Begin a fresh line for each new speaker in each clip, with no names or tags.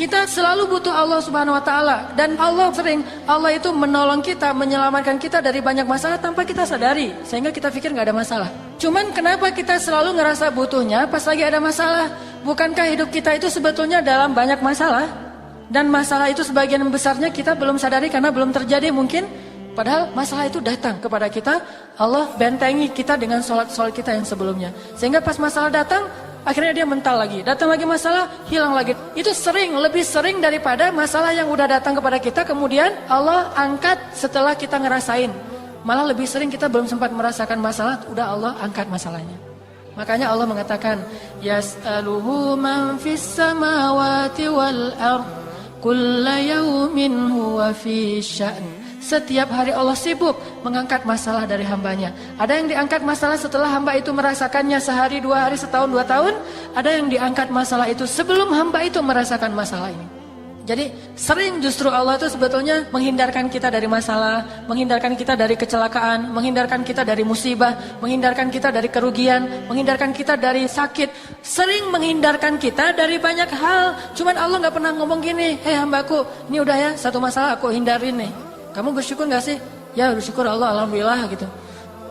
Kita selalu butuh Allah Subhanahu wa taala dan Allah itu menolong kita, menyelamatkan kita dari banyak masalah tanpa kita sadari sehingga kita pikir nggak ada masalah. Cuman kenapa kita selalu ngerasa butuhnya pas lagi ada masalah? Bukankah hidup kita itu sebetulnya dalam banyak masalah? Dan masalah itu sebagian besarnya kita belum sadari karena belum terjadi mungkin. Padahal masalah itu datang kepada kita, Allah bentengi kita dengan sholat kita yang sebelumnya. Sehingga pas masalah datang, akhirnya dia mental lagi. Datang lagi masalah, hilang lagi. Itu lebih sering daripada masalah yang udah datang kepada kita, kemudian Allah angkat setelah kita ngerasain. Malah lebih sering kita belum sempat merasakan masalah, udah Allah angkat masalahnya. Makanya Allah mengatakan, Yas'aluhu man fis samawati wal ard, kulla yawmin huwa fi sya'n. Setiap hari Allah sibuk mengangkat masalah dari hambanya. Ada yang diangkat masalah setelah hamba itu merasakannya sehari, 2 hari, setahun, 2 tahun. Ada yang diangkat masalah itu sebelum hamba itu merasakan masalah ini. Jadi sering justru Allah itu sebetulnya menghindarkan kita dari masalah, menghindarkan kita dari kecelakaan, menghindarkan kita dari musibah, menghindarkan kita dari kerugian, menghindarkan kita dari sakit. Sering menghindarkan kita dari banyak hal. Cuman Allah gak pernah ngomong gini, hei hambaku, ini udah ya satu masalah aku hindarin nih. Kamu bersyukur gak sih? Ya bersyukur Allah, alhamdulillah gitu.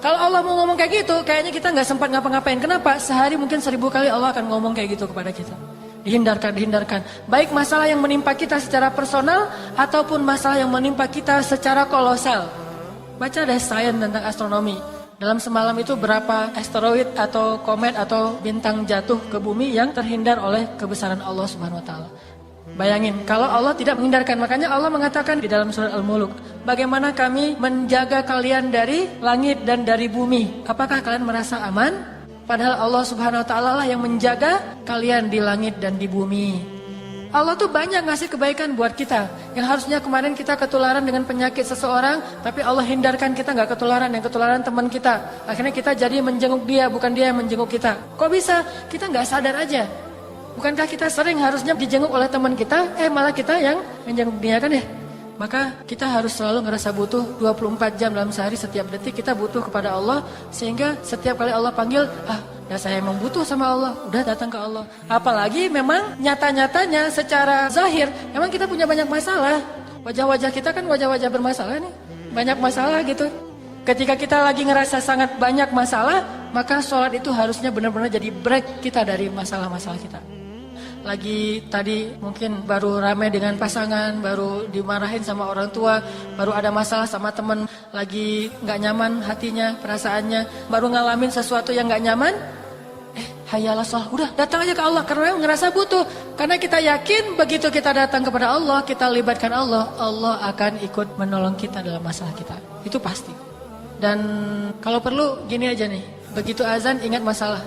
Kalau Allah mau ngomong kayak gitu, kayaknya kita gak sempat ngapa-ngapain. Kenapa? Sehari mungkin 1000 kali Allah akan ngomong kayak gitu kepada kita. Dihindarkan. Baik masalah yang menimpa kita secara personal, ataupun masalah yang menimpa kita secara kolosal. Baca deh sains tentang astronomi. Dalam semalam itu berapa asteroid atau komet atau bintang jatuh ke bumi yang terhindar oleh kebesaran Allah Subhanahu wa taala. Bayangin, kalau Allah tidak menghindarkan, makanya Allah mengatakan di dalam surat Al-Mulk, bagaimana kami menjaga kalian dari langit dan dari bumi. Apakah kalian merasa aman? Padahal Allah Subhanahu wa taala lah yang menjaga kalian di langit dan di bumi. Allah tuh banyak ngasih kebaikan buat kita. Yang harusnya kemarin kita ketularan dengan penyakit seseorang, tapi Allah hindarkan kita nggak ketularan, yang ketularan teman kita. Akhirnya kita jadi menjenguk dia, bukan dia yang menjenguk kita. Kok bisa? Kita nggak sadar aja. Bukankah kita sering harusnya dijenguk oleh teman kita, malah kita yang menjenguk dia kan ya? Maka kita harus selalu ngerasa butuh 24 jam dalam sehari, setiap detik kita butuh kepada Allah. Sehingga setiap kali Allah panggil, ya saya emang butuh sama Allah, udah datang ke Allah. Apalagi memang nyata-nyatanya secara zahir, memang kita punya banyak masalah. Wajah-wajah kita kan wajah-wajah bermasalah nih, banyak masalah gitu. Ketika kita lagi ngerasa sangat banyak masalah, maka sholat itu harusnya benar-benar jadi break kita dari masalah-masalah kita. Lagi tadi mungkin baru ramai dengan pasangan, baru dimarahin sama orang tua, baru ada masalah sama teman, lagi gak nyaman hatinya, perasaannya, baru ngalamin sesuatu yang gak nyaman, hayalah sholat, udah datang aja ke Allah, karena ngerasa butuh. Karena kita yakin begitu kita datang kepada Allah, kita libatkan Allah, Allah akan ikut menolong kita dalam masalah kita, itu pasti. Dan kalau perlu gini aja nih, begitu azan ingat masalah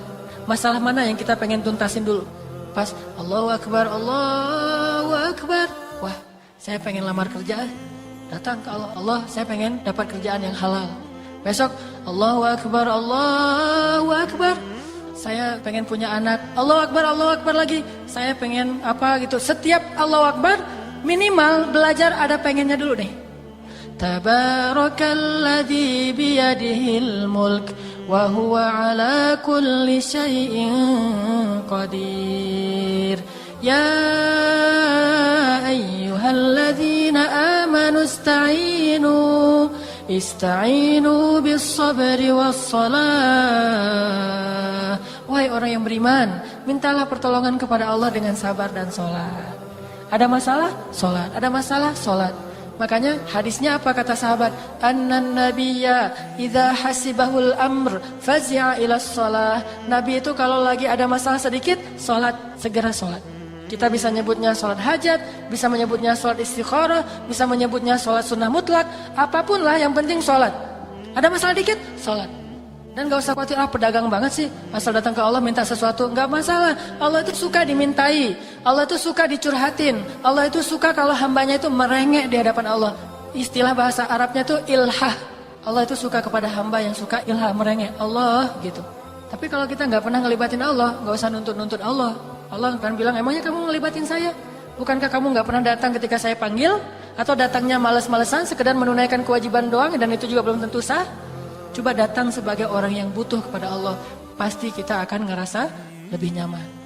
mana yang kita pengen tuntasin dulu. Pas Allahu Akbar, Allahu Akbar, wah saya pengen lamar kerja, datang ke Allah, Allah saya pengen dapat kerjaan yang halal. Besok Allahu Akbar, Allahu Akbar, saya pengen punya anak, Allahu Akbar lagi, saya pengen apa gitu. Setiap Allahu Akbar minimal belajar ada pengennya dulu nih. Tabarakalladzi biyadihil mulk wa huwa ala kulli syai'in qadir. Ya ayyuhalladzina amanu ista'inu bis sabri was salah. Wahai orang yang beriman, mintalah pertolongan kepada Allah dengan sabar dan salat. Ada masalah? Salat. Ada masalah? Salat. Makanya hadisnya apa kata sahabat? Annan nabiyya idza hasibahul amr fazi'a ila shalah. Nabi itu kalau lagi ada masalah sedikit, salat, segera salat. Kita bisa nyebutnya salat hajat, bisa menyebutnya salat istikharah, bisa menyebutnya salat sunnah mutlak, apapun lah yang penting salat. Ada masalah dikit, salat. Dan gak usah khawatir, pedagang banget sih, asal datang ke Allah minta sesuatu, gak masalah. Allah itu suka dimintai, Allah itu suka dicurhatin, Allah itu suka kalau hambanya itu merengek di hadapan Allah. Istilah bahasa Arabnya itu ilhah. Allah itu suka kepada hamba yang suka ilhah, merengek, Allah gitu. Tapi kalau kita gak pernah ngelibatin Allah, gak usah nuntut-nuntut Allah. Allah akan bilang, emangnya kamu ngelibatin saya? Bukankah kamu gak pernah datang ketika saya panggil? Atau datangnya males-malesan, sekedar menunaikan kewajiban doang, dan itu juga belum tentu sah? Coba datang sebagai orang yang butuh kepada Allah, pasti kita akan ngerasa lebih nyaman.